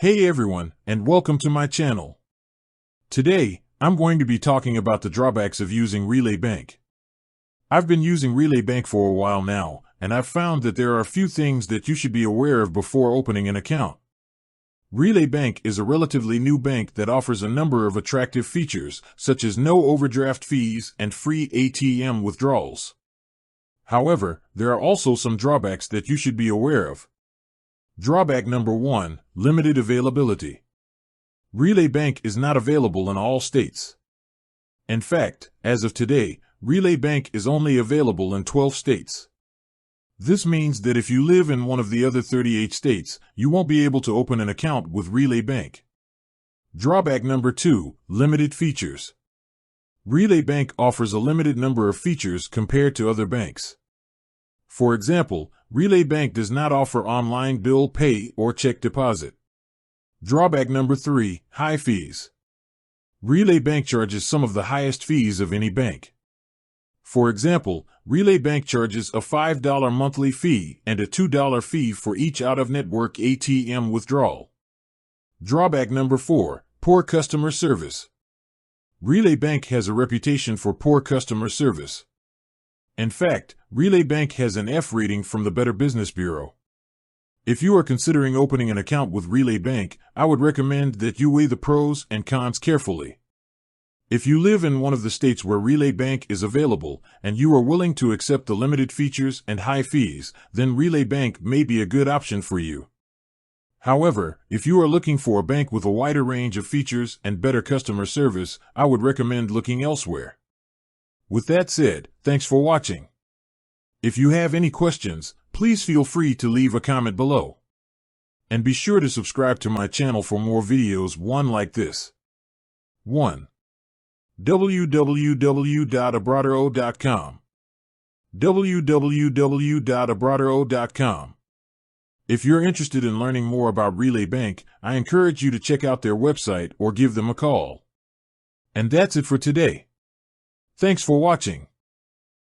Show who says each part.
Speaker 1: Hey everyone, and welcome to my channel. Today, I'm going to be talking about the drawbacks of using Relay Bank. I've been using Relay Bank for a while now, and I've found that there are a few things that you should be aware of before opening an account. Relay Bank is a relatively new bank that offers a number of attractive features, such as no overdraft fees and free ATM withdrawals. However, there are also some drawbacks that you should be aware of. Drawback number 1, limited availability. Relay Bank is not available in all states. In fact, as of today, Relay Bank is only available in 12 states. This means that if you live in one of the other 38 states, you won't be able to open an account with Relay Bank. Drawback number 2, limited features. Relay Bank offers a limited number of features compared to other banks. For example, Relay Bank does not offer online bill pay or check deposit. Drawback number 3, high fees. Relay Bank charges some of the highest fees of any bank. For example, Relay Bank charges a $5 monthly fee and a $2 fee for each out-of-network ATM withdrawal. Drawback number 4, poor customer service. Relay Bank has a reputation for poor customer service. In fact, Relay Bank has an F rating from the Better Business Bureau. If you are considering opening an account with Relay Bank, I would recommend that you weigh the pros and cons carefully. If you live in one of the states where Relay Bank is available, and you are willing to accept the limited features and high fees, then Relay Bank may be a good option for you. However, if you are looking for a bank with a wider range of features and better customer service, I would recommend looking elsewhere. With that said, thanks for watching. If you have any questions, please feel free to leave a comment below. And be sure to subscribe to my channel for more videos like this. 1. www.abroadero.com www.abroadero.com. If you're interested in learning more about Relay Bank, I encourage you to check out their website or give them a call. And that's it for today. Thanks for watching.